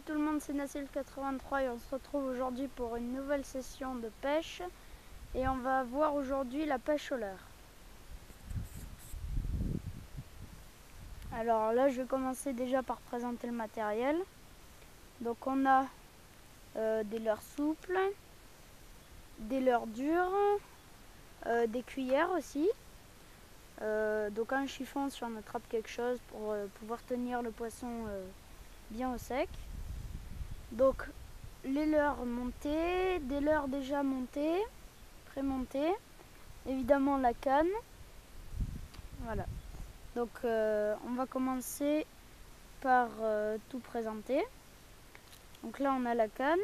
Salut tout le monde, c'est Nassil83 et on se retrouve aujourd'hui pour une nouvelle session de pêche. Et on va voir aujourd'hui la pêche au leurre. Alors là, je vais commencer déjà par présenter le matériel. Donc on a des leurres souples, des leurres durs, des cuillères aussi. Donc un chiffon si on attrape quelque chose pour pouvoir tenir le poisson bien au sec. Donc les leurres montés, des leurres déjà montés, pré-montés, évidemment la canne. Voilà. Donc on va commencer par tout présenter. Donc là on a la canne.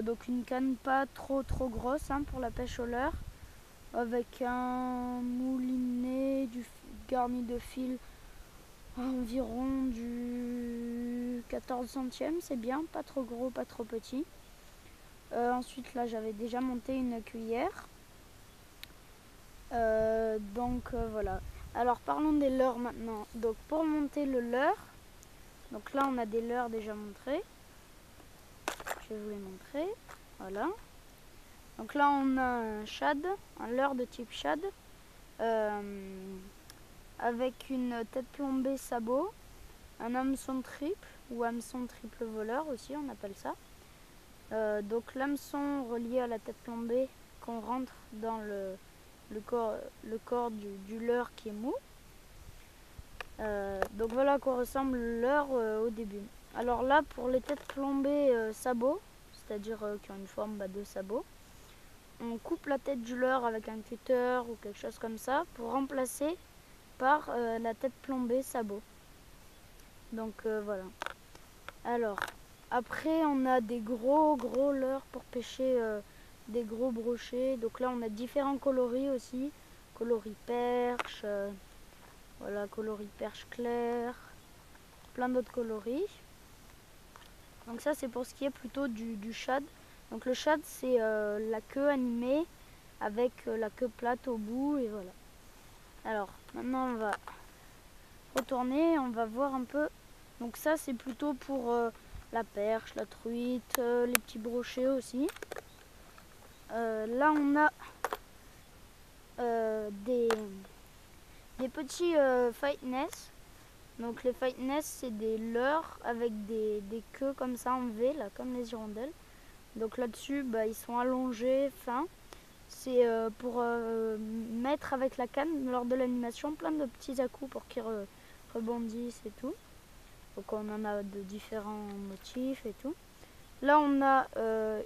Donc une canne pas trop grosse pour la pêche au leurre, avec un moulinet garni de fil environ du 14 centièmes, c'est bien, pas trop gros, pas trop petit. Ensuite là j'avais déjà monté une cuillère. Voilà. Alors parlons des leurres maintenant. Donc pour monter le leurre, donc là on a des leurres déjà montrés. Je vais vous les montrer. Voilà. Donc là on a un shad, un leurre de type shad, avec une tête plombée sabot, un hameçon triple ou hameçon triple voleur aussi on appelle ça. Donc l'hameçon relié à la tête plombée qu'on rentre dans le corps du leurre qui est mou. Donc voilà à quoi ressemble le leurre au début. Alors là pour les têtes plombées sabot, c'est-à-dire qui ont une forme de sabot, on coupe la tête du leurre avec un cutter ou quelque chose comme ça pour remplacer par la tête plombée sabot. Donc voilà. Alors après on a des gros leurres pour pêcher des gros brochets. Donc là on a différents coloris aussi, coloris perche, voilà, coloris perche clair, plein d'autres coloris. Donc ça c'est pour ce qui est plutôt du shad. Donc le shad c'est la queue animée avec la queue plate au bout et voilà. Alors maintenant on va retourner, on va voir un peu. Donc ça c'est plutôt pour la perche, la truite, les petits brochets aussi. Là on a des petits fightness. Donc les fightness c'est des leurres avec des queues comme ça en V là, comme les hirondelles. Donc là-dessus ils sont allongés, fins. C'est pour mettre avec la canne lors de l'animation plein de petits à-coups pour qu'ils rebondissent et tout. Donc on en a de différents motifs et tout. Là on a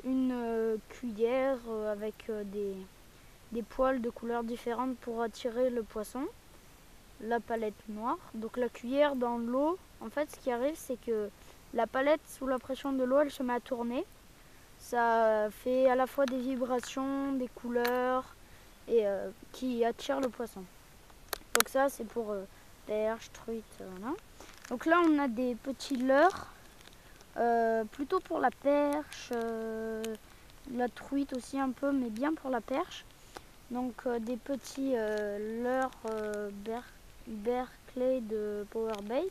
une cuillère avec des poils de couleurs différentes pour attirer le poisson. La palette noire. Donc la cuillère dans l'eau, en fait ce qui arrive c'est que la palette sous la pression de l'eau elle se met à tourner. Ça fait à la fois des vibrations, des couleurs et qui attirent le poisson. Donc ça c'est pour perche, truite, voilà. Donc là on a des petits leurres, plutôt pour la perche, la truite aussi un peu, mais bien pour la perche. Donc des petits leurres Berkeley de Powerbait.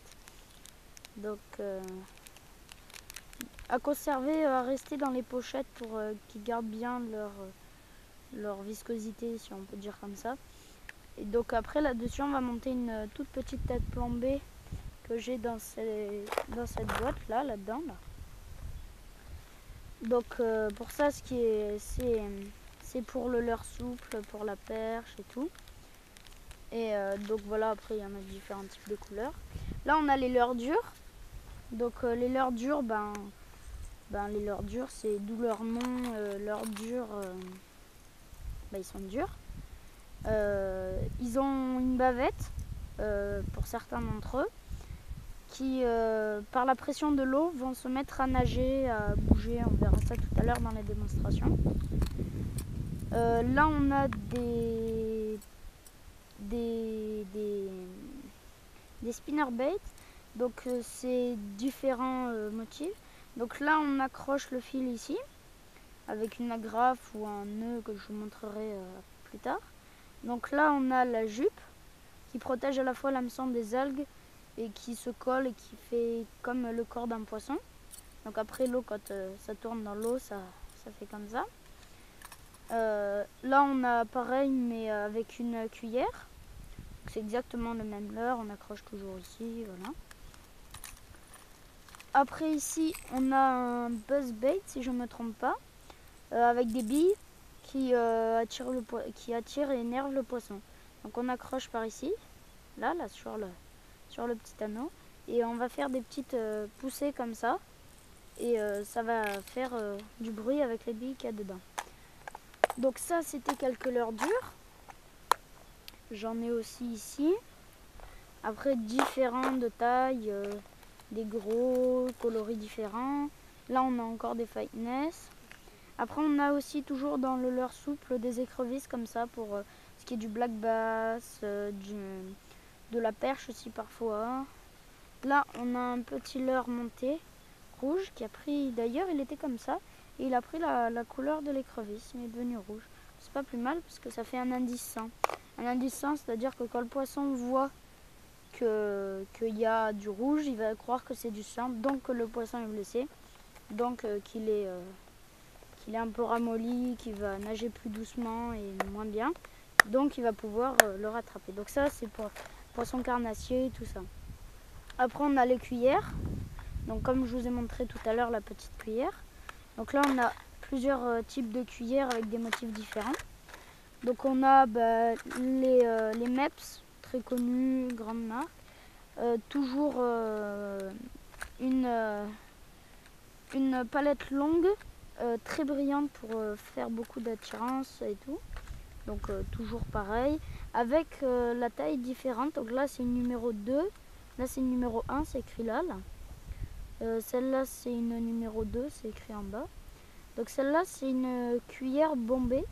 Donc à conserver, à rester dans les pochettes pour qu'ils gardent bien leur viscosité, si on peut dire comme ça. Et donc après là-dessus on va monter une toute petite tête plombée que j'ai dans cette boîte là-dedans. Donc pour ça c'est pour le leurre souple, pour la perche et tout. Et donc voilà, après il y en a différents types de couleurs. Là on a les leurres durs. Donc les leurres durs, les leurres durs c'est d'où leur nom, leurres durs, ils sont durs. Ils ont une bavette pour certains d'entre eux qui par la pression de l'eau vont se mettre à nager, à bouger, on verra ça tout à l'heure dans les démonstrations. Là on a des spinnerbait, donc c'est différents motifs. Donc là on accroche le fil ici avec une agrafe ou un nœud que je vous montrerai plus tard. Donc là on a la jupe qui protège à la fois l'hameçon des algues et qui se colle et qui fait comme le corps d'un poisson. Donc après l'eau, quand ça tourne dans l'eau, ça fait comme ça. Là on a pareil mais avec une cuillère. C'est exactement le même leurre, on accroche toujours ici, voilà. Après ici on a un buzzbait si je ne me trompe pas, avec des billes qui attirent et énervent le poisson. Donc on accroche par ici, là sur le petit anneau, et on va faire des petites poussées comme ça, et ça va faire du bruit avec les billes qu'il y a dedans. Donc ça c'était quelques leurres dures. J'en ai aussi ici. Après différents de taille, des gros, coloris différents. Là on a encore des Fightness. Après on a aussi toujours dans le leurre souple des écrevisses comme ça pour ce qui est du black bass, de la perche aussi parfois. Là on a un petit leurre monté rouge qui a pris, d'ailleurs il était comme ça, et il a pris la couleur de l'écrevisse, il est devenu rouge. C'est pas plus mal parce que ça fait un indice 100. Un indice 100, c'est-à-dire que quand le poisson voit qu'il y a du rouge, il va croire que c'est du sang, donc que le poisson est blessé, donc qu'il est un peu ramolli, qu'il va nager plus doucement et moins bien, donc il va pouvoir le rattraper. Donc ça c'est pour poisson carnassier et tout ça. Après on a les cuillères, donc comme je vous ai montré tout à l'heure la petite cuillère. Donc là on a plusieurs types de cuillères avec des motifs différents. Donc on a les MEPS, très connus, grande marque. Toujours une palette longue, très brillante pour faire beaucoup d'attirance et tout. Donc toujours pareil, avec la taille différente. Donc là c'est une numéro 2, là c'est une numéro 1, c'est écrit là. Celle-là c'est une numéro 2, c'est écrit en bas. Donc celle-là c'est une cuillère bombée.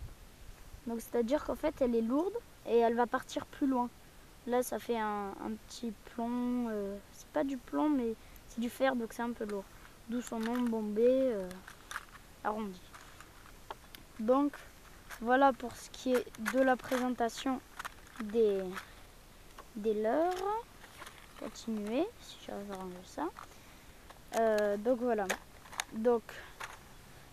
Donc c'est-à-dire qu'en fait elle est lourde et elle va partir plus loin. Là ça fait un petit plomb, c'est pas du plomb mais c'est du fer, donc c'est un peu lourd. D'où son nom bombé arrondi. Donc voilà pour ce qui est de la présentation des leurres. Continuer si j'arrive à ranger ça. Donc voilà. Donc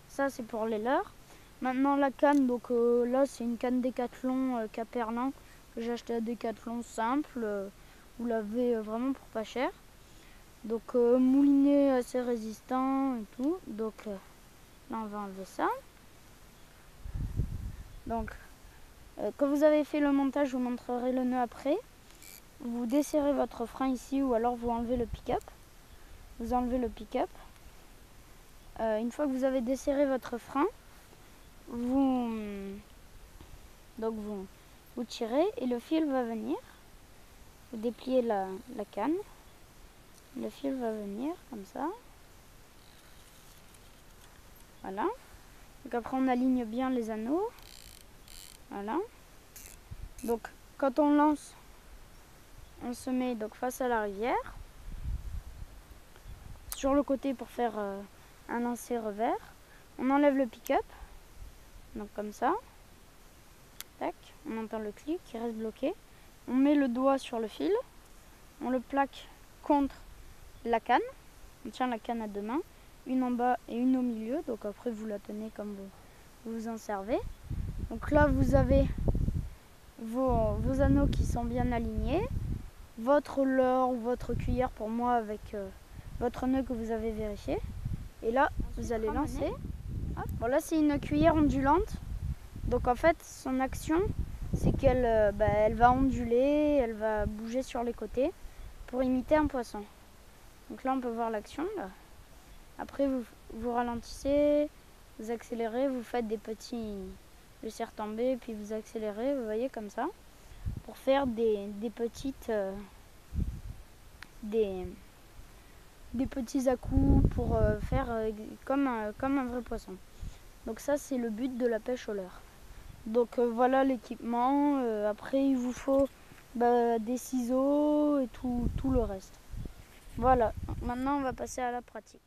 ça c'est pour les leurres. Maintenant la canne, donc là c'est une canne Décathlon Caperlin que j'ai acheté à Décathlon simple. Vous l'avez vraiment pour pas cher. Donc moulinet assez résistant et tout. Donc là on va enlever ça. Donc quand vous avez fait le montage, je vous montrerai le nœud après. Vous desserrez votre frein ici ou alors vous enlevez le pick-up. Vous enlevez le pick-up. Une fois que vous avez desserré votre frein, vous tirez et le fil va venir. Vous dépliez la canne. Le fil va venir comme ça. Voilà. Donc après on aligne bien les anneaux. Voilà. Donc quand on lance, on se met donc face à la rivière. Sur le côté pour faire un lancer revers. On enlève le pick-up. Donc comme ça. Tac. On entend le clic qui reste bloqué. On met le doigt sur le fil. On le plaque contre la canne. On tient la canne à deux mains. Une en bas et une au milieu. Donc après vous la tenez comme vous vous en servez. Donc là vous avez vos anneaux qui sont bien alignés. Votre leurre ou votre cuillère pour moi avec votre nœud que vous avez vérifié. Et là vous allez lancer. Bon là c'est une cuillère ondulante. Donc en fait son action c'est qu'elle elle va onduler, elle va bouger sur les côtés pour imiter un poisson. Donc là on peut voir l'action. Après vous ralentissez, vous accélérez, vous faites des petits le serre tomber, puis vous accélérez, vous voyez comme ça, pour faire des petites des petits à-coups pour faire comme un vrai poisson. Donc ça c'est le but de la pêche au leurre. Donc voilà l'équipement. Après il vous faut des ciseaux et tout le reste. Voilà, maintenant on va passer à la pratique.